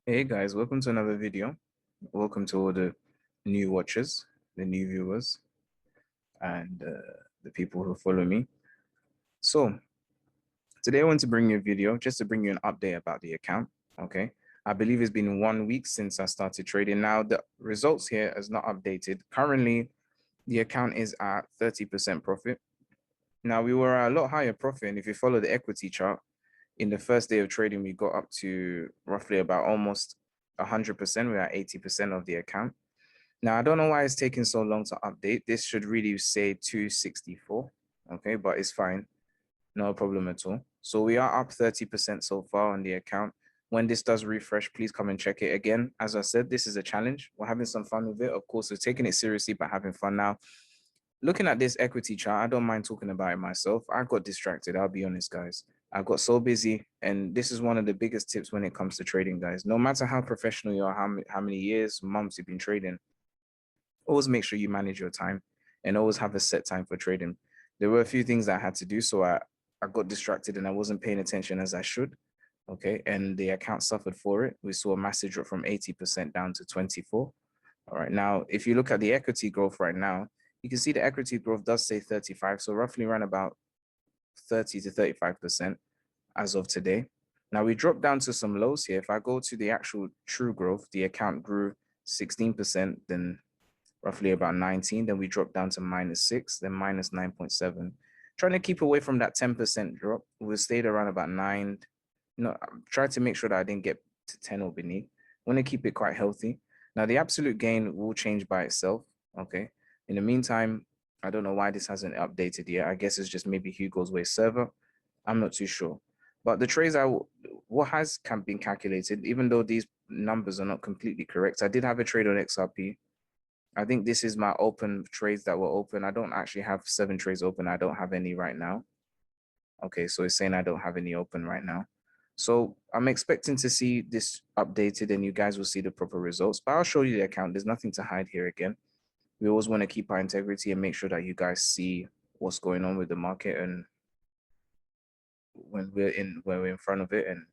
Hey guys, welcome to another video. Welcome to all the new watchers, the new viewers, and the people who follow me. So today I want to bring you a video just to bring you an update about the account. Okay, I believe it's been 1 week since I started trading. Now the results here is not updated. Currently, the account is at 30% profit. Now we were at a lot higher profit, and if you follow the equity chart, in the first day of trading, we got up to roughly about almost 100%. We're at 80% of the account. Now, I don't know why it's taking so long to update. This should really say 264, okay, but it's fine. No problem at all. So we are up 30% so far on the account. When this does refresh, please come and check it again. As I said, this is a challenge. We're having some fun with it. Of course, we're taking it seriously, but having fun now. Looking at this equity chart, I don't mind talking about it myself. I got distracted. I'll be honest, guys. I got so busy, and this is one of the biggest tips when it comes to trading, guys. No matter how professional you are, how many years, months you've been trading, always make sure you manage your time and always have a set time for trading. There were a few things I had to do, so I got distracted and I wasn't paying attention as I should. Okay, and the account suffered for it. We saw a massive drop from 80% down to 24. All right, now if you look at the equity growth right now, you can see the equity growth does say 35, so roughly around about 30 to 35% as of today. Now we dropped down to some lows here. If I go to the actual true growth, the account grew 16%, then roughly about 19. Then we dropped down to -6, then minus 9.7. Trying to keep away from that 10% drop. We stayed around about 9. I'm trying to make sure that I didn't get to 10 or beneath. Want to keep it quite healthy. Now, the absolute gain will change by itself. Okay. In the meantime, I don't know why this hasn't updated yet. I guess it's just maybe Hugo's Way server. I'm not too sure. But the trades what has been calculated, even though these numbers are not completely correct, I did have a trade on XRP. I think this is my open trades that were open. I don't actually have 7 trades open. I don't have any right now. Okay, so it's saying I don't have any open right now. So I'm expecting to see this updated and you guys will see the proper results. But I'll show you the account. There's nothing to hide here again. We always want to keep our integrity and make sure that you guys see what's going on with the market and when we're in front of it and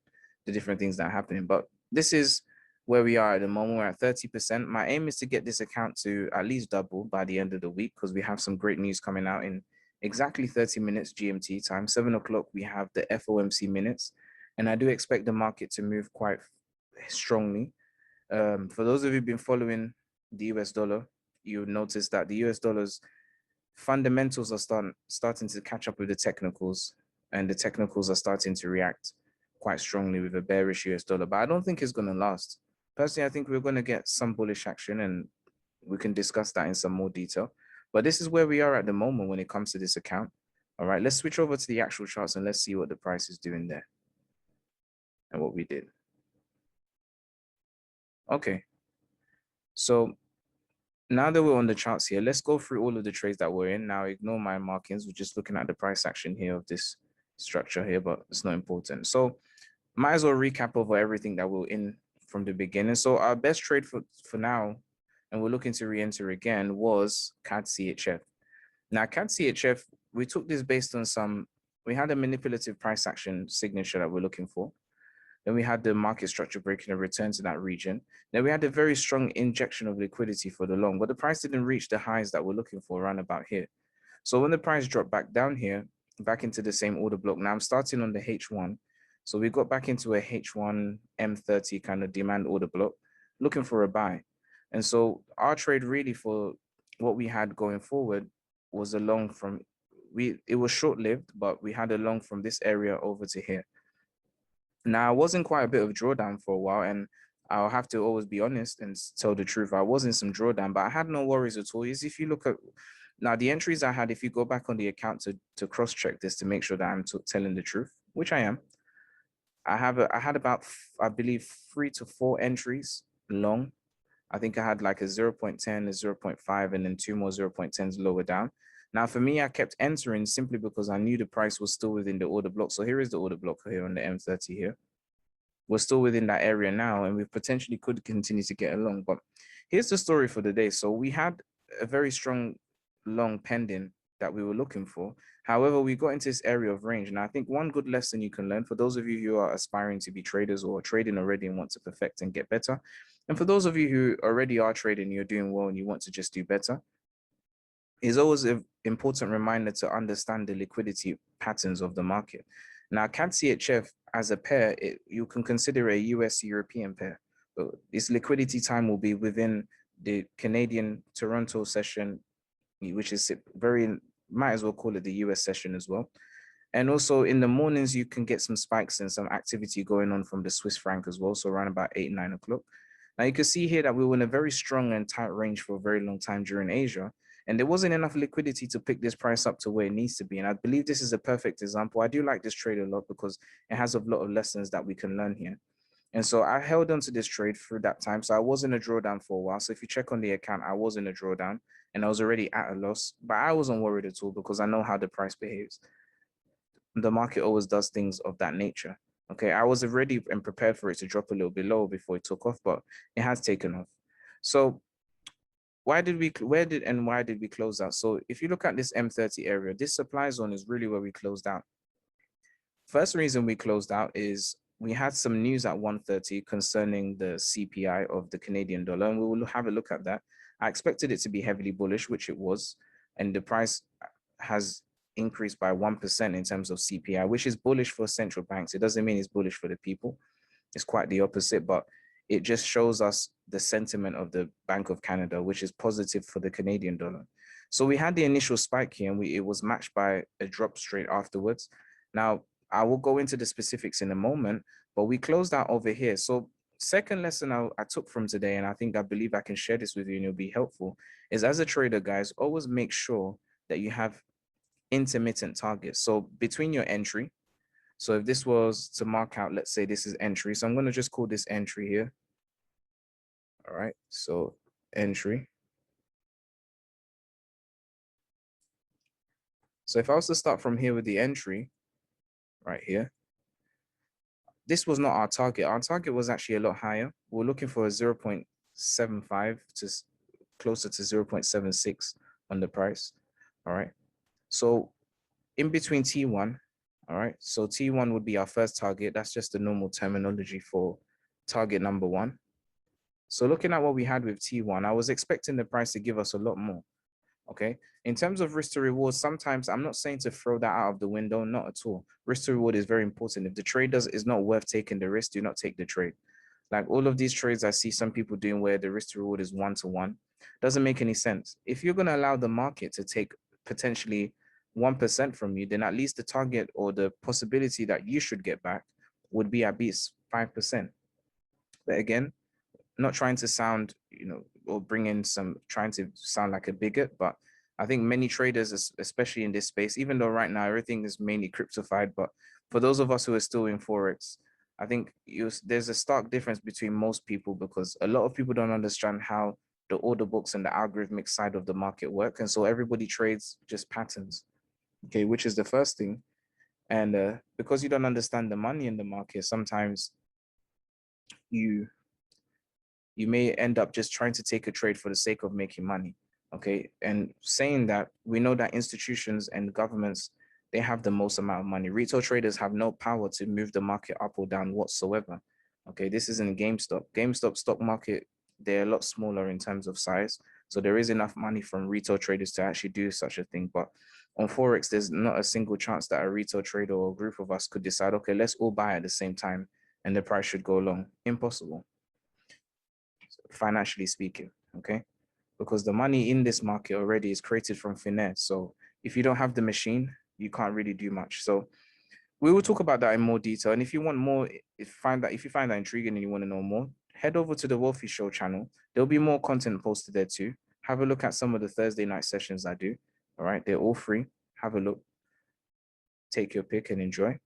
the different things that are happening. But this is where we are at the moment. We're at 30%. My aim is to get this account to at least double by the end of the week because we have some great news coming out in exactly 30 minutes GMT time. 7 o'clock, we have the FOMC minutes. And I do expect the market to move quite strongly. For those of you who've been following the US dollar, you would notice that the US dollar's fundamentals are starting to catch up with the technicals, and the technicals are starting to react quite strongly with a bearish US dollar. But I don't think it's going to last. Personally, I think we're going to get some bullish action, and we can discuss that in some more detail. But this is where we are at the moment when it comes to this account. All right, let's switch over to the actual charts and let's see what the price is doing there and what we did. Okay, so now that we're on the charts here, let's go through all of the trades that we're in. Now, ignore my markings. We're just looking at the price action here of this structure here, but it's not important. So might as well recap over everything that we're in from the beginning. So our best trade for now, and we're looking to re-enter again, was CAD CHF. Now, CAD CHF, we took this based on we had a manipulative price action signature that we're looking for. Then we had the market structure breaking a return to that region. Then we had a very strong injection of liquidity for the long, but the price didn't reach the highs that we're looking for around about here. So when the price dropped back down here, back into the same order block, now I'm starting on the H1. So we got back into a H1 M30 kind of demand order block, looking for a buy. And so our trade really for what we had going forward was a long from, it was short-lived, but we had a long from this area over to here. Now, I was in quite a bit of drawdown for a while, and I'll have to always be honest and tell the truth. I was in some drawdown, but I had no worries at all. Is if you look at now the entries I had, if you go back on the account to cross-check this to make sure that I'm telling the truth, which I am, I had about, I believe, 3 to 4 entries long. I think I had like a 0.10, a 0.5, and then 2 more 0.10s lower down. Now, for me, I kept entering simply because I knew the price was still within the order block. So here is the order block here on the M30 here. We're still within that area now, and we potentially could continue to get along. But here's the story for the day. So we had a very strong long pending that we were looking for. However, we got into this area of range. And I think one good lesson you can learn for those of you who are aspiring to be traders or trading already and want to perfect and get better, and for those of you who already are trading, you're doing well and you want to just do better, is always an important reminder to understand the liquidity patterns of the market. Now, CAD CHF as a pair, you can consider a US European pair. But its liquidity time will be within the Canadian Toronto session, which is very, might as well call it the US session as well. And also in the mornings, you can get some spikes and some activity going on from the Swiss franc as well. So around about 8, 9 o'clock. Now you can see here that we were in a very strong and tight range for a very long time during Asia. And there wasn't enough liquidity to pick this price up to where it needs to be. And I believe this is a perfect example. I do like this trade a lot because it has a lot of lessons that we can learn here. And so I held on to this trade through that time. So I was in a drawdown for a while. So if you check on the account, I was in a drawdown and I was already at a loss, but I wasn't worried at all because I know how the price behaves. The market always does things of that nature. Okay, I was ready and prepared for it to drop a little bit lower before it took off, but it has taken off. So why did we close out? So if you look at this M30 area, this supply zone is really where we closed out. First reason we closed out is we had some news at 1:30 concerning the CPI of the Canadian dollar, and we will have a look at that. I expected it to be heavily bullish, which it was, and the price has increased by 1% in terms of CPI, which is bullish for central banks. It doesn't mean it's bullish for the people. It's quite the opposite, but it just shows us the sentiment of the Bank of Canada, which is positive for the Canadian dollar. So we had the initial spike here, and it was matched by a drop straight afterwards. Now, I will go into the specifics in a moment, but we closed out over here. So second lesson I took from today, and I believe I can share this with you and it'll be helpful, is as a trader, guys, always make sure that you have intermittent targets. So between your entry, so if this was to mark out, let's say this is entry. So I'm going to just call this entry here. All right, so entry. So if I was to start from here with the entry right here, this was not our target. Our target was actually a lot higher. We're looking for a 0.75 to closer to 0.76 on the price. All right. So in between T1, all right. So T1 would be our first target. That's just the normal terminology for target number one. So looking at what we had with T1, I was expecting the price to give us a lot more. Okay. In terms of risk to reward, sometimes I'm not saying to throw that out of the window, not at all. Risk to reward is very important. If the trade is not worth taking the risk, do not take the trade. Like all of these trades I see some people doing where the risk to reward is 1-to-1, doesn't make any sense. If you're going to allow the market to take potentially 1% from you, then at least the target or the possibility that you should get back would be at least 5%. But again, not trying to sound, or bring in trying to sound like a bigot, but I think many traders, especially in this space, even though right now everything is mainly cryptified, but for those of us who are still in Forex, I think there's a stark difference between most people because a lot of people don't understand how the order books and the algorithmic side of the market work. And so everybody trades just patterns, okay, which is the first thing. And because you don't understand the money in the market, sometimes you may end up just trying to take a trade for the sake of making money. Okay. And saying that, we know that institutions and governments, they have the most amount of money. Retail traders have no power to move the market up or down whatsoever. Okay. This isn't GameStop. GameStop stock market, they're a lot smaller in terms of size. So there is enough money from retail traders to actually do such a thing. But on Forex, there's not a single chance that a retail trader or a group of us could decide, okay, let's all buy at the same time and the price should go long. Impossible, financially speaking, okay? Because the money in this market already is created from thin air. So if you don't have the machine, you can't really do much. So we will talk about that in more detail. And if you want more, if you find that intriguing and you want to know more, head over to the Wealthy Show channel. There'll be more content posted there too. Have a look at some of the Thursday night sessions I do. All right, they're all free. Have a look, take your pick and enjoy.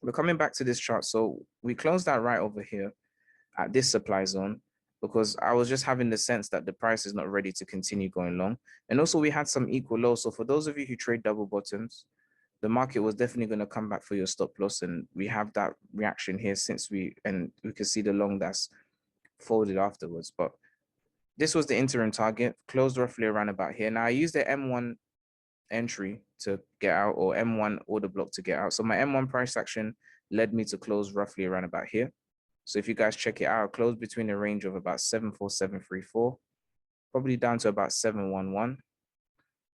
We're coming back to this chart. So we closed that right over here at this supply zone because I was just having the sense that the price is not ready to continue going long. And also we had some equal lows. So for those of you who trade double bottoms, the market was definitely going to come back for your stop loss. And we have that reaction here and we can see the long that's folded afterwards. But this was the interim target, closed roughly around about here. Now I used the M1 entry to get out, or M1 order block to get out. So my M1 price action led me to close roughly around about here. So if you guys check it out, close between a range of about 74734, probably down to about 711,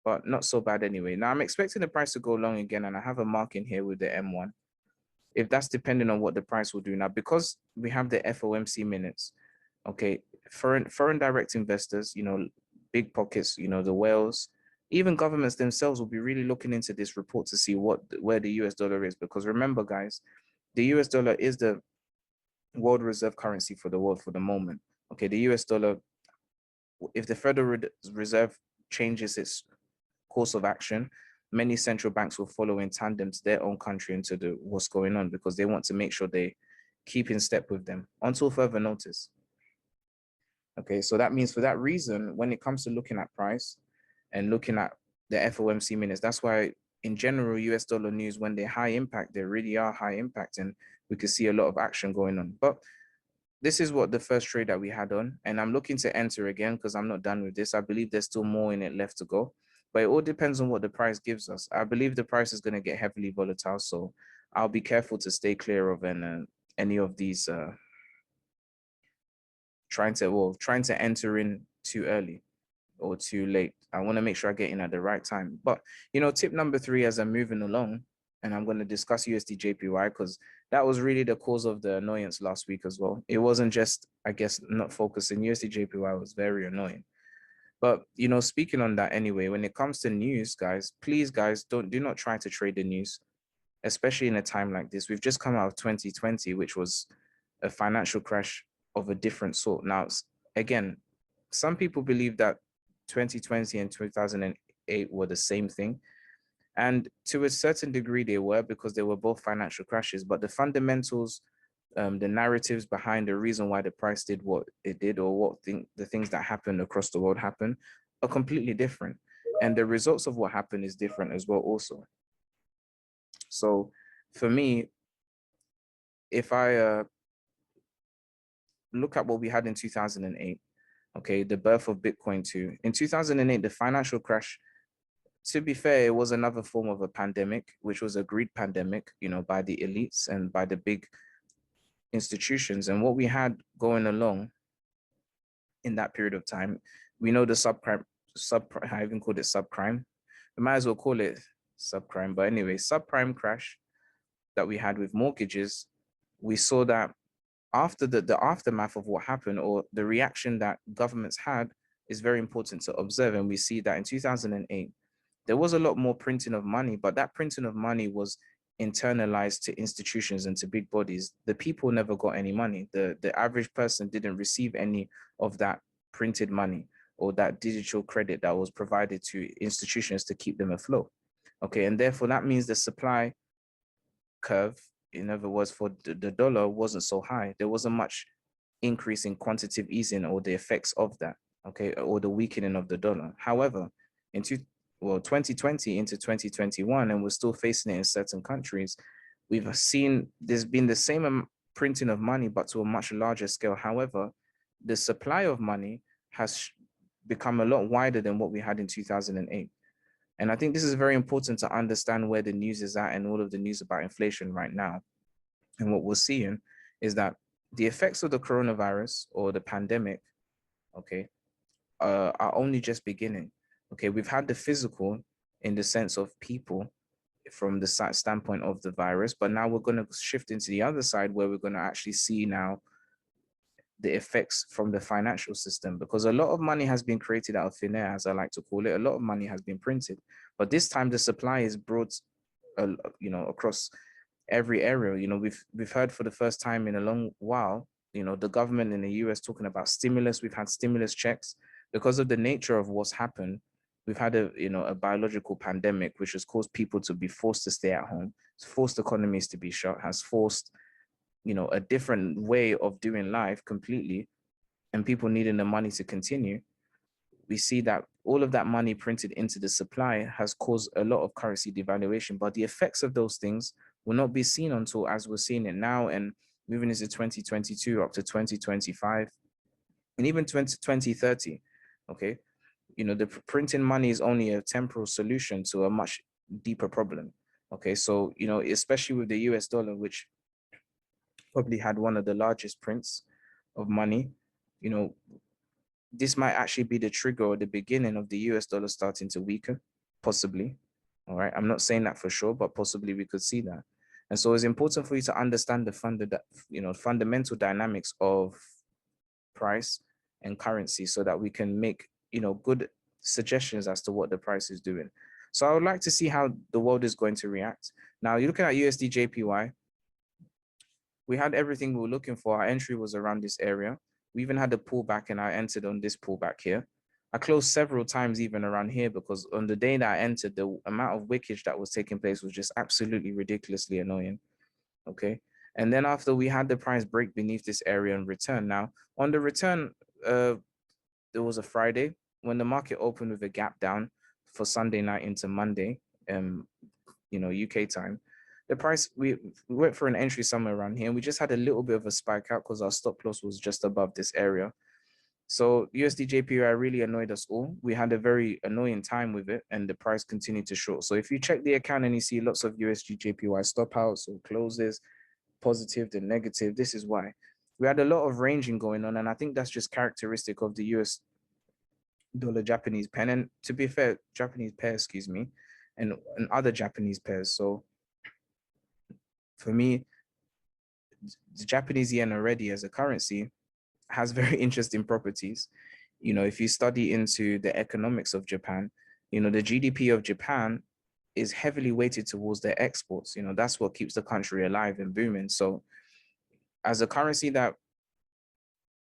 but not so bad anyway. Now I'm expecting the price to go long again, and I have a mark in here with the M1. If that's depending on what the price will do now, because we have the FOMC minutes, okay, foreign direct investors, big pockets, the whales, even governments themselves will be really looking into this report to see where the US dollar is. Because remember, guys, the US dollar is the world reserve currency for the world for the moment. Okay, the US dollar, if the Federal Reserve changes its course of action, many central banks will follow in tandem to their own country into what's going on, because they want to make sure they keep in step with them until further notice. Okay, so that means for that reason, when it comes to looking at price and looking at the FOMC minutes, that's why in general, US dollar news, when they're high impact, they really are high impact, and we could see a lot of action going on. But this is what the first trade that we had on, and I'm looking to enter again because I'm not done with this. I believe there's still more in it left to go, but it all depends on what the price gives us. I believe the price is going to get heavily volatile, so I'll be careful to stay clear of any of these trying to enter in too early or too late. I want to make sure I get in at the right time. But tip number 3, as I'm moving along, and I'm going to discuss USD JPY, because that was really the cause of the annoyance last week as well. It wasn't just, I guess, not focusing. USD JPY was very annoying. But speaking on that anyway, when it comes to news, guys, please, guys, do not try to trade the news, especially in a time like this. We've just come out of 2020, which was a financial crash of a different sort. Now, again, some people believe that 2020 and 2008 were the same thing. And to a certain degree, they were, because they were both financial crashes. But the fundamentals, the narratives behind the reason why the price did what it did, or the things that happened across the world happened, are completely different. And the results of what happened is different as well also. So for me, if I look at what we had in 2008, okay, the birth of Bitcoin too. In 2008, the financial crash, to be fair, it was another form of a pandemic, which was a greed pandemic, by the elites and by the big institutions. And what we had going along in that period of time, we know the subprime, I even called it subprime. We might as well call it subprime. But anyway, subprime crash that we had with mortgages, we saw that after the aftermath of what happened, or the reaction that governments had, is very important to observe. And we see that in 2008, there was a lot more printing of money, but that printing of money was internalized to institutions and to big bodies. The people never got any money. The average person didn't receive any of that printed money or that digital credit that was provided to institutions to keep them afloat. Okay, and therefore that means the supply curve, in other words, for the dollar wasn't so high. There wasn't much increase in quantitative easing or the effects of that, okay, or the weakening of the dollar. However, in 2020 into 2021, and we're still facing it in certain countries, we've seen there's been the same printing of money, but to a much larger scale. However, the supply of money has become a lot wider than what we had in 2008. And I think this is very important to understand where the news is at, and all of the news about inflation right now. And what we're seeing is that the effects of the coronavirus or the pandemic, okay, are only just beginning. Okay, we've had the physical in the sense of people from the standpoint of the virus, but now we're going to shift into the other side, where we're going to actually see now the effects from the financial system, because a lot of money has been created out of thin air, as I like to call it. A lot of money has been printed, but this time the supply is brought, across every area. We've heard for the first time in a long while, the government in the US talking about stimulus. We've had stimulus checks because of the nature of what's happened. We've had a biological pandemic, which has caused people to be forced to stay at home. It's forced economies to be shut, has forced a different way of doing life completely, and people needing the money to continue. We see that all of that money printed into the supply has caused a lot of currency devaluation, but the effects of those things will not be seen until, as we're seeing it now and moving into 2022 up to 2025 and even 2030. Okay, You know, the printing money is only a temporal solution to a much deeper problem. Okay, so, you know, especially with the US dollar, which probably had one of the largest prints of money, you know, this might actually be the trigger or the beginning of the US dollar starting to weaken, possibly. All right, I'm not saying that for sure, but possibly we could see that. And so it's important for you to understand the fundamental dynamics of price and currency so that we can make, you know, good suggestions as to what the price is doing. So I would like to see how the world is going to react. Now, you're looking at USD JPY. We had everything we were looking for. Our entry was around this area. We even had a pullback and I entered on this pullback here. I closed several times even around here because on the day that I entered, the amount of wickage that was taking place was just absolutely ridiculously annoying. Okay. And then after we had the price break beneath this area and return. Now, on the return, there was a Friday when the market opened with a gap down for Sunday night into Monday, you know, UK time. The price, we went for an entry somewhere around here and we just had a little bit of a spike out because our stop loss was just above this area. So USD JPY really annoyed us all. We had a very annoying time with it and the price continued to short. So if you check the account and you see lots of USD JPY stop outs or closes, positive then negative, this is why. We had a lot of ranging going on and I think that's just characteristic of the US dollar Japanese pen and, to be fair, Japanese pair, excuse me, and other Japanese pairs. So for me, the Japanese yen already as a currency has very interesting properties. You know, if you study into the economics of Japan, you know, the GDP of Japan is heavily weighted towards their exports. You know, that's what keeps the country alive and booming. So as a currency that,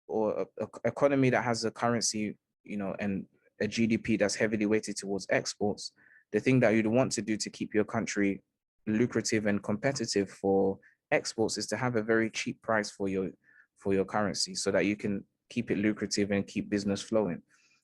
or a economy that has a currency, you know, and a GDP that's heavily weighted towards exports, the thing that you'd want to do to keep your country lucrative and competitive for exports is to have a very cheap price for your currency so that you can keep it lucrative and keep business flowing.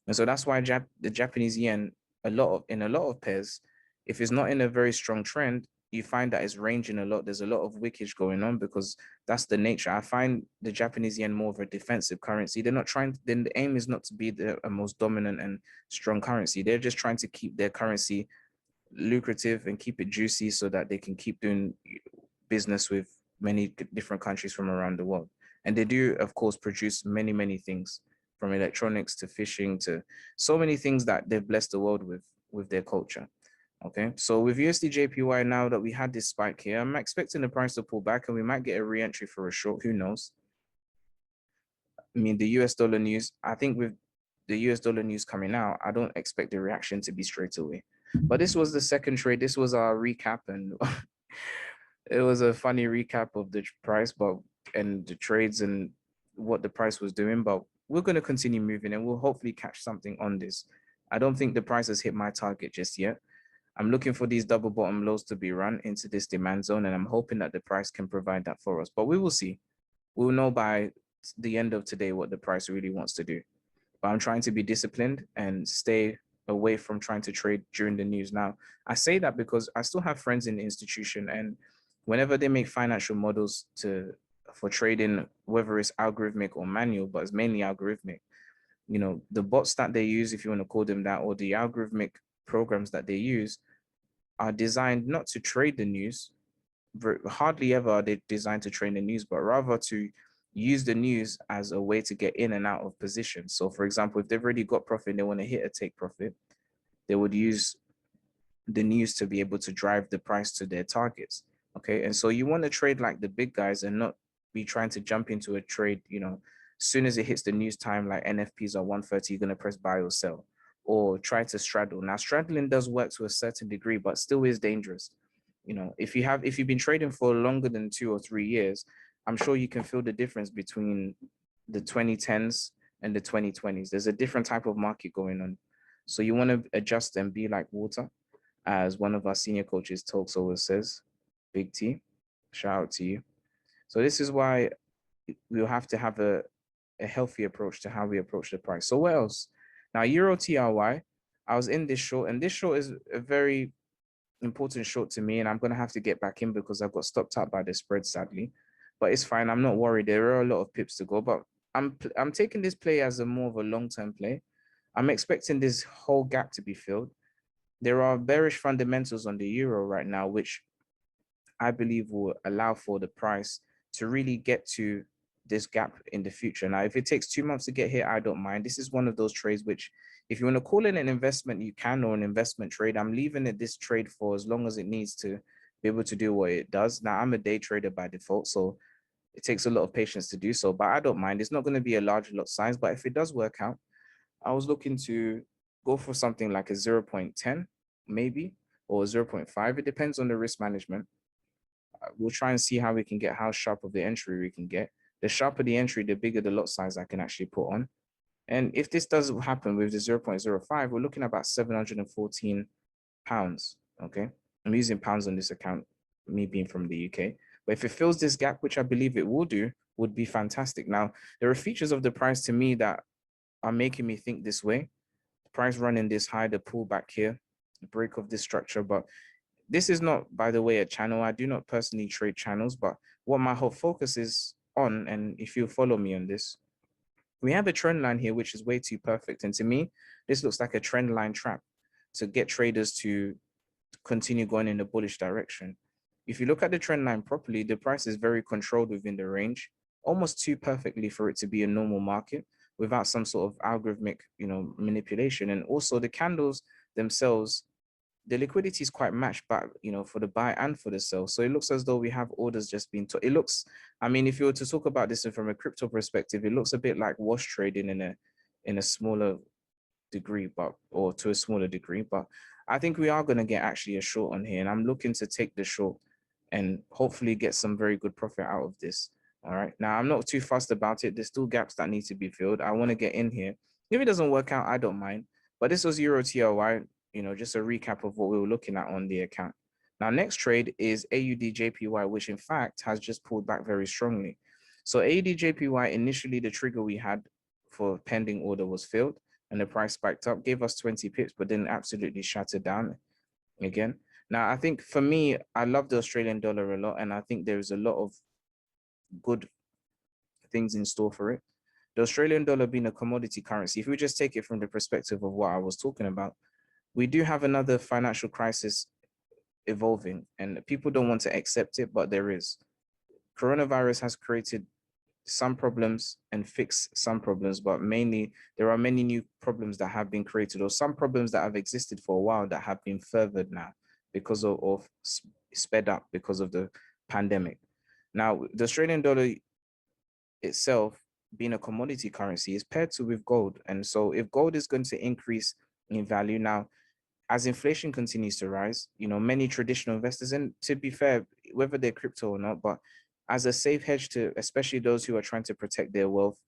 And so that's why the Japanese yen, in a lot of pairs, if it's not in a very strong trend, you find that it's ranging a lot. There's a lot of wickage going on because that's the nature. I find the Japanese yen more of a defensive currency. They're not trying, then the aim is not to be the most dominant and strong currency. They're just trying to keep their currency lucrative and keep it juicy so that they can keep doing business with many different countries from around the world. And they do, of course, produce many, many things from electronics to fishing to so many things that they've blessed the world with their culture. Okay, so with USD JPY, now that we had this spike here, I'm expecting the price to pull back and we might get a re-entry for a short. Who knows? I mean, the US dollar news, I think with the US dollar news coming out, I don't expect the reaction to be straight away. But this was the second trade. This was our recap, and it was a funny recap of the price, but and the trades and what the price was doing. But we're going to continue moving, and we'll hopefully catch something on this. I don't think the price has hit my target just yet. I'm looking for these double bottom lows to be run into this demand zone, and I'm hoping that the price can provide that for us. But we will see. We'll know by the end of today what the price really wants to do. But I'm trying to be disciplined and stay away from trying to trade during the news. Now, I say that because I still have friends in the institution, and whenever they make financial models for trading, whether it's algorithmic or manual, but it's mainly algorithmic, you know, the bots that they use, if you want to call them that, or the algorithmic programs that they use are designed not to trade the news. Hardly ever are they designed to trade the news, but rather to use the news as a way to get in and out of position. So for example, if they've already got profit and they want to hit a take profit, they would use the news to be able to drive the price to their targets. Okay. And so you want to trade like the big guys and not be trying to jump into a trade, you know, as soon as it hits the news time, like NFPs are 130, you're going to press buy or sell, or try to straddle. Now, straddling does work to a certain degree, but still is dangerous. You know, if you've been trading for longer than 2 or 3 years, I'm sure you can feel the difference between the 2010s and the 2020s. There's a different type of market going on. So you want to adjust and be like water, as one of our senior coaches talks always says. Big T, shout out to you. So this is why we'll have to have a healthy approach to how we approach the price. So what else? Now, Euro TRY, I was in this short, and this short is a very important short to me, and I'm going to have to get back in because I got stopped out by the spread, sadly. But it's fine. I'm not worried. There are a lot of pips to go, but I'm taking this play as a more of a long-term play. I'm expecting this whole gap to be filled. There are bearish fundamentals on the euro right now, which I believe will allow for the price to really get to this gap in the future. Now, if it takes 2 months to get here, I don't mind. This is one of those trades which, if you want to call it an investment, you can, or an investment trade. I'm leaving it this trade for as long as it needs to be able to do what it does. Now, I'm a day trader by default, so it takes a lot of patience to do so, but I don't mind. It's not going to be a large lot size, but if it does work out, I was looking to go for something like a 0.10, maybe, or 0.5. It depends on the risk management. We'll try and see how we can get, how sharp of the entry we can get. The sharper the entry, the bigger the lot size I can actually put on. And if this does happen with the 0.05, we're looking at about 714 pounds. Okay. I'm using pounds on this account, me being from the UK. But if it fills this gap, which I believe it will do, would be fantastic. Now, there are features of the price to me that are making me think this way. The price running this high, the pullback here, the break of this structure. But this is not, by the way, a channel. I do not personally trade channels, but what my whole focus is on, and if you follow me on this, we have a trend line here, which is way too perfect. And to me, this looks like a trend line trap to get traders to continue going in the bullish direction. If you look at the trend line properly, the price is very controlled within the range, almost too perfectly for it to be a normal market without some sort of algorithmic, manipulation. And also the candles themselves, the liquidity is quite matched back, for the buy and for the sell. So it looks as though we have orders just being, it looks, I mean, if you were to talk about this from a crypto perspective, it looks a bit like wash trading in a smaller degree, or to a smaller degree. But I think we are going to get actually a short on here, and I'm looking to take the short and hopefully get some very good profit out of this. All right. Now, I'm not too fussed about it. There's still gaps that need to be filled. I want to get in here. If it doesn't work out, I don't mind. But this was Euro TRY, just a recap of what we were looking at on the account. Now, next trade is AUD JPY, which in fact has just pulled back very strongly. So AUD JPY, initially the trigger we had for pending order was filled and the price spiked up, gave us 20 pips, but then absolutely shattered down again. Now, I think for me, I love the Australian dollar a lot, and I think there's a lot of good things in store for it. The Australian dollar being a commodity currency, if we just take it from the perspective of what I was talking about, we do have another financial crisis evolving, and people don't want to accept it, but there is. Coronavirus has created some problems and fixed some problems, but mainly there are many new problems that have been created, or some problems that have existed for a while that have been furthered now because of sped up because of the pandemic. Now, the Australian dollar itself being a commodity currency is paired to with gold. And so if gold is going to increase in value now, as inflation continues to rise, many traditional investors, and to be fair, whether they're crypto or not, but as a safe hedge to especially those who are trying to protect their wealth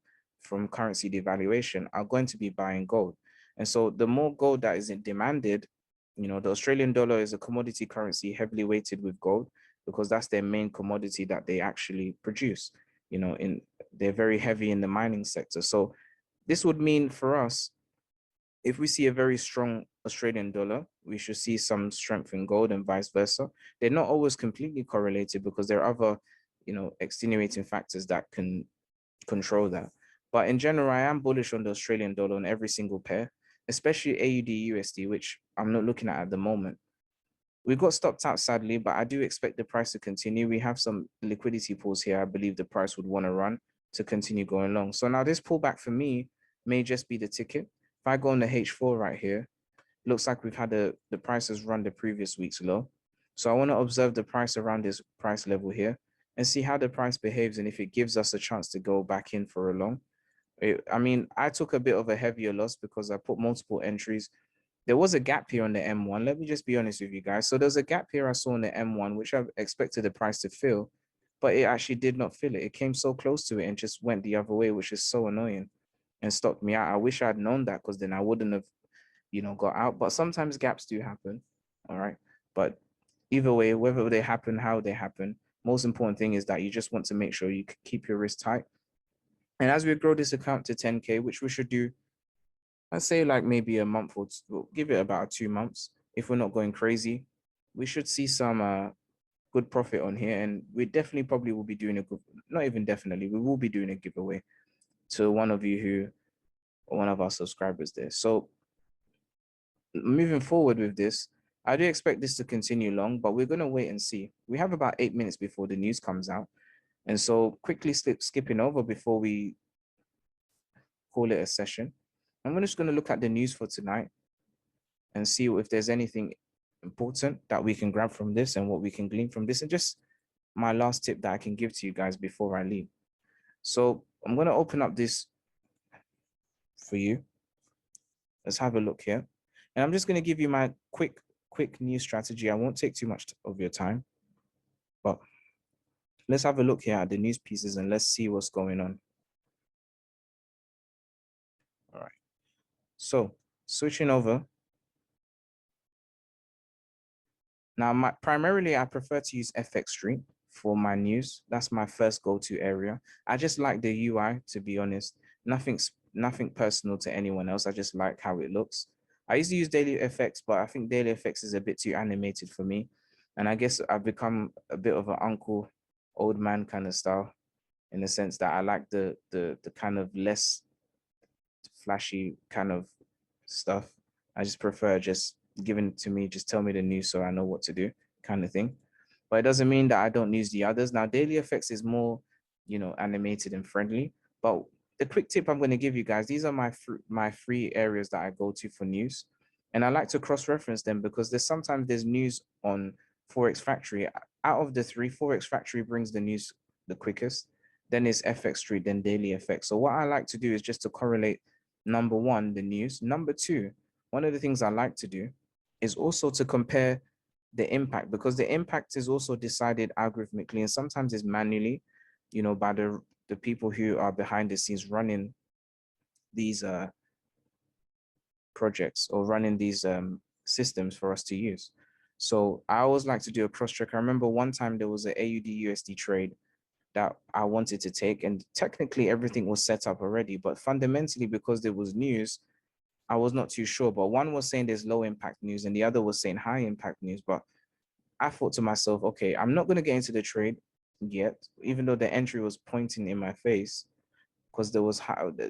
from currency devaluation, are going to be buying gold. And so the more gold that isn't demanded, the Australian dollar is a commodity currency heavily weighted with gold because that's their main commodity that they actually produce. They're very heavy in the mining sector. So this would mean for us, if we see a very strong Australian dollar, we should see some strength in gold and vice versa. They're not always completely correlated because there are other, extenuating factors that can control that. But in general, I am bullish on the Australian dollar on every single pair, especially AUD USD, which I'm not looking at the moment. We got stopped out sadly, but I do expect the price to continue. We have some liquidity pools here. I believe the price would want to run to continue going long. So now this pullback for me may just be the ticket. If I go on the H4 right here, looks like we've had the price has run the previous week's low. So I want to observe the price around this price level here and see how the price behaves and if it gives us a chance to go back in for a long. I mean, I took a bit of a heavier loss because I put multiple entries. There was a gap here on the M1. Let me just be honest with you guys. So there's a gap here I saw on the M1, which I expected the price to fill, but it actually did not fill it. It came so close to it and just went the other way, which is so annoying and stopped me out. I wish I had known that because then I wouldn't have, got out. But sometimes gaps do happen. All right. But either way, whether they happen, how they happen, most important thing is that you just want to make sure you keep your wrist tight. And as we grow this account to 10K, which we should do, I'd say like maybe a month or two, we'll give it about 2 months. If we're not going crazy, we should see some good profit on here. And we definitely probably will be doing a good, not even definitely, we will be doing a giveaway to one of you who one of our subscribers there. So moving forward with this, I do expect this to continue long, but we're going to wait and see. We have about 8 minutes before the news comes out. And so quickly skipping over before we call it a session, I'm just going to look at the news for tonight and see if there's anything important that we can grab from this and what we can glean from this, and just my last tip that I can give to you guys before I leave. So I'm going to open up this for you. Let's have a look here. And I'm just going to give you my quick news strategy. I won't take too much of your time, but let's have a look here at the news pieces and let's see what's going on. All right. So switching over. Now, primarily, I prefer to use FX Street for my news. That's my first go-to area. I just like the UI, to be honest. Nothing personal to anyone else. I just like how it looks. I used to use Daily FX, but I think Daily FX is a bit too animated for me. And I guess I've become a bit of an uncle, old man kind of style, in the sense that I like the kind of less flashy kind of stuff. I just prefer just giving it to me, just tell me the news so I know what to do, kind of thing. But it doesn't mean that I don't use the others. Now, Daily Effects is more, animated and friendly. But the quick tip I'm going to give you guys, these are my free areas that I go to for news. And I like to cross-reference them because there's news on Forex Factory. Out of the three, Forex Factory brings the news the quickest. Then it's FX Street, then Daily Effects. So what I like to do is just to correlate, number one, the news. Number two, one of the things I like to do is also to compare the impact, because the impact is also decided algorithmically and sometimes is manually, by the people who are behind the scenes running these projects or running these systems for us to use. So I always like to do a cross check. I remember one time there was an AUD USD trade that I wanted to take, and technically everything was set up already, but fundamentally, because there was news, I was not too sure. But one was saying there's low impact news and the other was saying high impact news. But I thought to myself, okay, I'm not going to get into the trade yet, even though the entry was pointing in my face, because there was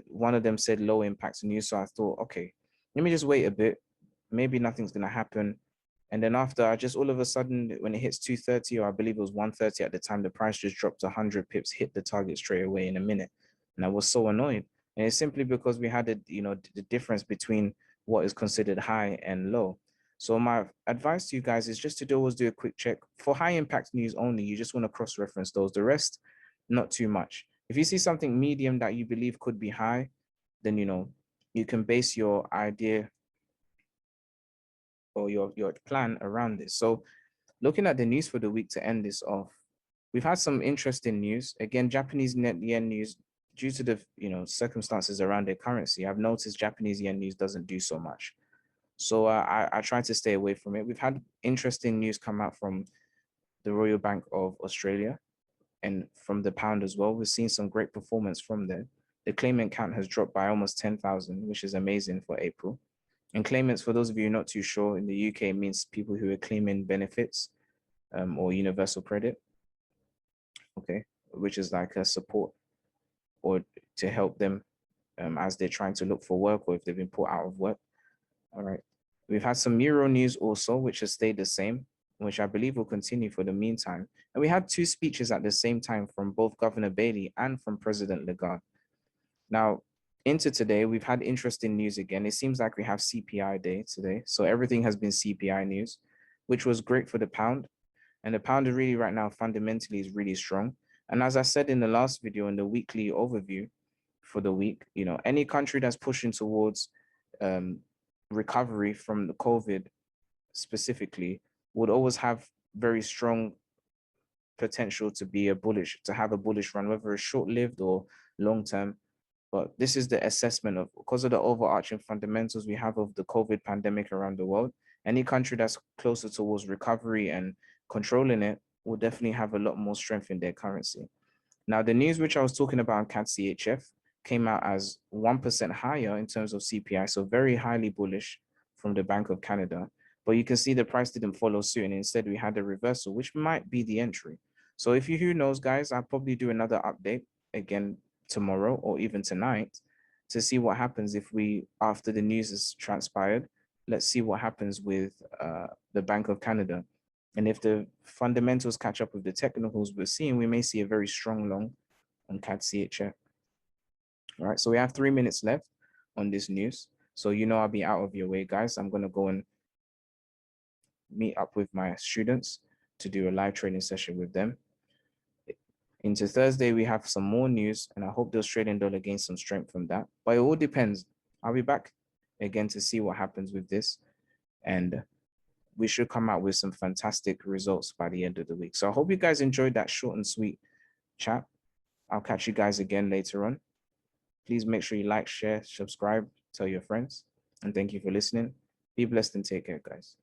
one of them said low impact news. So I thought, okay, let me just wait a bit. Maybe nothing's going to happen. And then after, I just all of a sudden, when it hits 230, or I believe it was 130 at the time, the price just dropped 100 pips, hit the target straight away in a minute. And I was so annoyed. And it's simply because we had the difference between what is considered high and low. So my advice to you guys is just to always do a quick check. For high impact news only, you just want to cross-reference those. The rest, not too much. If you see something medium that you believe could be high, then you can base your idea or your plan around this. So looking at the news for the week to end this off, we've had some interesting news. Again, Japanese net yen news, due to the circumstances around their currency, I've noticed Japanese yen news doesn't do so much. So I try to stay away from it. We've had interesting news come out from the Royal Bank of Australia and from the pound as well. We've seen some great performance from there. The claimant count has dropped by almost 10,000, which is amazing for April. And claimants, for those of you not too sure, in the UK, means people who are claiming benefits or universal credit, okay, which is like a support or to help them as they're trying to look for work or if they've been put out of work. All right. We've had some Euro news also, which has stayed the same, which I believe will continue for the meantime. And we had two speeches at the same time from both Governor Bailey and from President Lagarde. Now, into today, we've had interesting news again. It seems like we have CPI day today. So everything has been CPI news, which was great for the pound. And the pound really right now fundamentally is really strong. And as I said in the last video, in the weekly overview for the week, any country that's pushing towards recovery from the COVID specifically would always have very strong potential to have a bullish run, whether it's short-lived or long-term. But this is the assessment of, because of the overarching fundamentals we have of the COVID pandemic around the world, any country that's closer towards recovery and controlling it will definitely have a lot more strength in their currency. Now, the news which I was talking about on CAD CHF came out as 1% higher in terms of CPI, so very highly bullish from the Bank of Canada. But you can see the price didn't follow suit, and instead we had a reversal, which might be the entry. So who knows, guys, I'll probably do another update again tomorrow or even tonight to see what happens if we, after the news is transpired, let's see what happens with the Bank of Canada. And if the fundamentals catch up with the technicals we're seeing, we may see a very strong long on CAD CHF. All right, so we have 3 minutes left on this news. So I'll be out of your way, guys. I'm going to go and meet up with my students to do a live training session with them. Into Thursday, we have some more news, and I hope the Australian dollar gains some strength from that. But it all depends. I'll be back again to see what happens with this. And we should come out with some fantastic results by the end of the week. So I hope you guys enjoyed that short and sweet chat. I'll catch you guys again later on. Please make sure you like, share, subscribe, tell your friends. And thank you for listening. Be blessed and take care, guys.